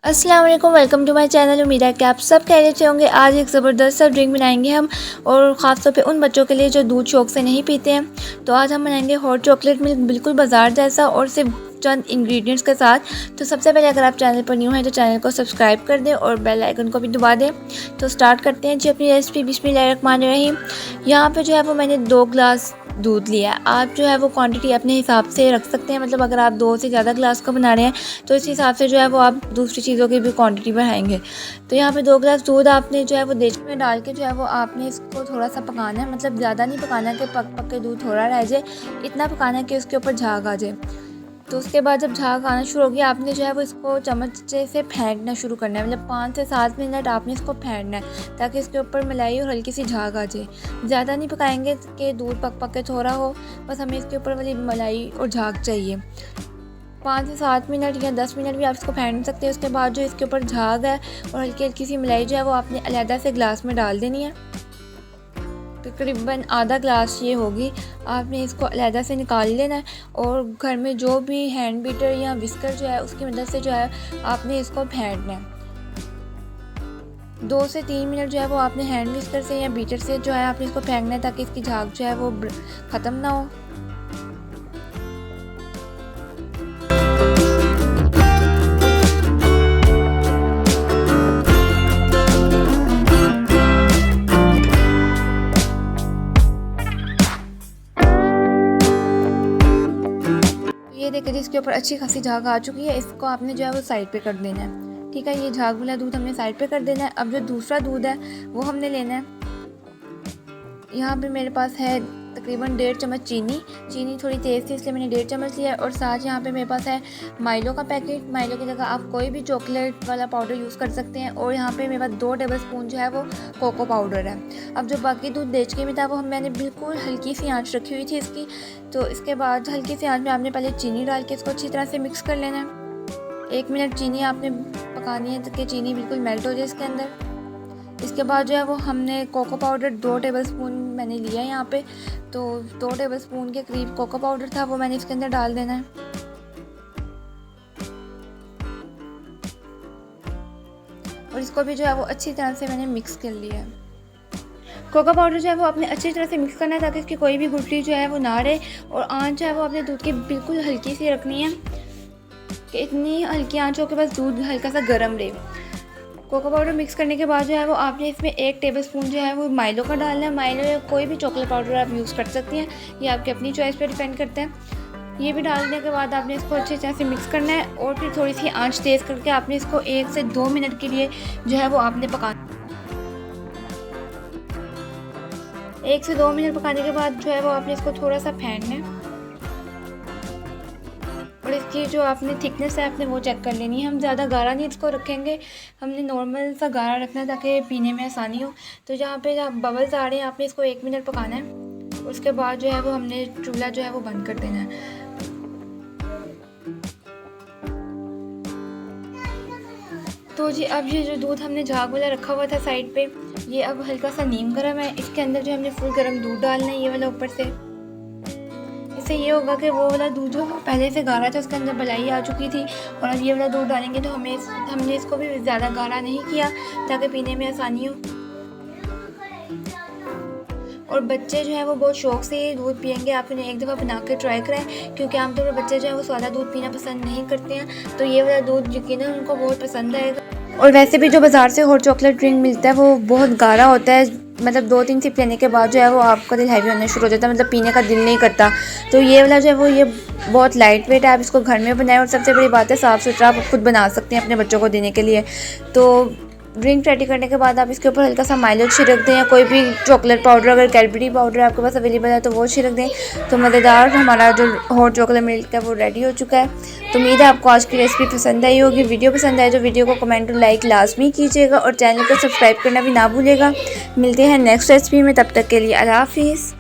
अस्सलाम वालेकुम, welcome to my channel. उम्मीद है कि आप सब खैरियत से होंगे। आज एक ज़बरदस्त सा ड्रिंक बनाएंगे हम, और ख़ास तौर पे उन बच्चों के लिए जो दूध शौक से नहीं पीते हैं। तो आज हम बनाएंगे हॉट चॉकलेट मिल्क, बिल्कुल बाजार जैसा और सिर्फ चंद इंग्रेडिएंट्स के साथ। तो सबसे पहले अगर आप चैनल पर न्यू हैं तो चैनल को सब्सक्राइब कर दें और बेल आइकन को भी दबा दें। तो स्टार्ट करते हैं जी अपनी रेसिपी। बिस्मिल्लाहिर्रहमानिर्रहीम। यहाँ पे जो है वो मैंने 2 गिलास दूध लिया है। आप जो है वो क्वांटिटी अपने हिसाब से रख सकते हैं, मतलब अगर आप 2 से ज़्यादा गिलास का बना रहे हैं तो इस हिसाब से जो है वो आप दूसरी चीज़ों की भी क्वांटिटी बढ़ाएंगे। तो यहाँ पे 2 गिलास दूध आपने जो है वो देचकी में डाल के जो है वो आपने इसको थोड़ा सा पकाना है, मतलब ज़्यादा नहीं पकाना कि पक पक के दूध थोड़ा रह जाए, इतना पकाना है कि उसके ऊपर झाग आ जाए। तो उसके बाद जब झाग आना शुरू हो गया, आपने जो है वो इसको चम्मच से फेंटना शुरू करना है, मतलब 5 से 7 मिनट आपने इसको फेंटना है ताकि इसके ऊपर मलाई और हल्की सी झाग आ जाए। ज़्यादा नहीं पकाएंगे कि दूध पक पक के थोड़ा हो, बस हमें इसके ऊपर वाली मलाई और झाग चाहिए। 5 से 7 मिनट या 10 मिनट भी आप इसको फेंट सकते हैं। उसके बाद जो इसके ऊपर झाग है और हल्की हल्की सी मलाई जो है वो आपने अलहदा से गिलास में डाल देनी है। तकरीबन आधा ग्लास ये होगी, आपने इसको अलहदा से निकाल लेना है। और घर में जो भी हैंड बीटर या विस्कर जो है उसकी मदद से जो है आपने इसको फेंटना है। 2 से 3 मिनट जो है वो आपने हैंड विस्कर से या बीटर से जो है आपने इसको फेंकना है ताकि इसकी झाग जो है वो ख़त्म ना हो। ये देखिए जी, इसके ऊपर अच्छी खासी झाग आ चुकी है। इसको आपने जो है वो साइड पे कर देना है। ठीक है, ये झाग वाला दूध हमने साइड पे कर देना है। अब जो दूसरा दूध है वो हमने लेना है। यहाँ पे मेरे पास है तकरीबन 1.5 चम्मच चीनी थोड़ी तेज़ थी इसलिए मैंने 1.5 चम्मच लिया है। और साथ यहाँ पे मेरे पास है माइलो का पैकेट। माइलो की जगह आप कोई भी चॉकलेट वाला पाउडर यूज़ कर सकते हैं। और यहाँ पे मेरे पास 2 टेबल स्पून जो है वो कोको पाउडर है। अब जो बाकी दूध देचकी में था वो मैंने बिल्कुल हल्की सी आंच रखी हुई थी इसकी। तो इसके बाद हल्की सी आंच में आपने पहले चीनी डाल के इसको अच्छी तरह से मिक्स कर लेना है। 1 मिनट चीनी आपने पकानी है ताकि चीनी बिल्कुल मेल्ट हो जाए इसके अंदर। इसके बाद जो है वो हमने कोको पाउडर 2 टेबल स्पून मैंने लिया है यहाँ पे। तो 2 टेबल स्पून के करीब कोको पाउडर था वो मैंने इसके अंदर डाल देना है। और इसको भी जो है वो अच्छी तरह से मैंने मिक्स कर लिया है। कोको पाउडर जो है वो आपने अच्छी तरह से मिक्स करना है ताकि इसकी कोई भी गुठली जो है वो ना रहे। और आंच जो है वो आपने दूध की बिल्कुल हल्की सी रखनी है कि इतनी हल्की आंच हो के बस दूध हल्का सा गर्म रहे। कोको पाउडर मिक्स करने के बाद जो है वो आपने इसमें 1 टेबल स्पून जो है वो माइलो का डालना है। माइलो या कोई भी चॉकलेट पाउडर आप यूज़ कर सकती हैं, ये आपकी अपनी चॉइस पे डिपेंड करते हैं। ये भी डालने के बाद आपने इसको अच्छी तरह से मिक्स करना है। और फिर थोड़ी सी आंच तेज़ करके आपने इसको 1 से 2 मिनट के लिए जो है वो आपने पकाना। 1 से 2 मिनट पकाने के बाद जो है वो आपने इसको थोड़ा सा फेंटना है। और इसकी जो आपने थिकनेस है आपने वो चेक कर लेनी है। हम ज़्यादा गाढ़ा नहीं इसको रखेंगे, हमने नॉर्मल सा गाढ़ा रखना है ताकि पीने में आसानी हो। तो जहाँ पे जब बबल्स आ रहे हैं आपने इसको 1 मिनट पकाना है। उसके बाद जो है वो हमने चूल्हा जो है वो बंद कर देना है। तो जी अब ये जो दूध हमने झाग वाला रखा हुआ था साइड पे, ये अब हल्का सा नीम गर्म है। इसके अंदर जो हमने फुल गर्म दूध डालना है, ये वाला ऊपर से। इससे ये होगा कि वो वाला दूध जो पहले से गाढ़ा था उसके अंदर मलाई आ चुकी थी, और अब ये वाला दूध डालेंगे तो हमने इसको भी ज़्यादा गाढ़ा नहीं किया ताकि पीने में आसानी हो। और बच्चे जो है वो बहुत शौक़ से ये दूध पियेंगे। आप इन्हें एक दफ़ा बना के ट्राई करें, क्योंकि आमतौर पर बच्चे जो है वो सादा दूध पीना पसंद नहीं करते हैं। तो ये वाला दूध यकीनन उनको बहुत पसंद आएगा। और वैसे भी जो बाज़ार से हॉट चॉकलेट ड्रिंक मिलता है वो बहुत गाढ़ा होता है, मतलब 2-3 सिप लेने के बाद जो है वो आपका दिल हैवी होना शुरू हो जाता है, मतलब पीने का दिल नहीं करता। तो ये वाला जो है वो ये बहुत लाइट वेट है, आप इसको घर में बनाएं। और सबसे बड़ी बात है साफ़ सुथरा आप खुद बना सकते हैं अपने बच्चों को देने के लिए। तो ड्रिंक रेडी करने के बाद आप इसके ऊपर हल्का सा माइलो छिड़क दें, या कोई भी चॉकलेट पाउडर, अगर कैडबरी पाउडर आपके पास अवेलेबल है तो वो छिड़क दें। तो मज़ेदार हमारा जो हॉट चॉकलेट मिल्क है वो रेडी हो चुका है। तो उम्मीद है आपको आज की रेसिपी पसंद आई होगी। वीडियो पसंद आए तो वीडियो को कमेंट और लाइक लाजमी कीजिएगा, और चैनल को सब्सक्राइब करना भी ना भूलिएगा। मिलते हैं नेक्स्ट रेसिपी में, तब तक के लिए अल्लाह हाफिज़।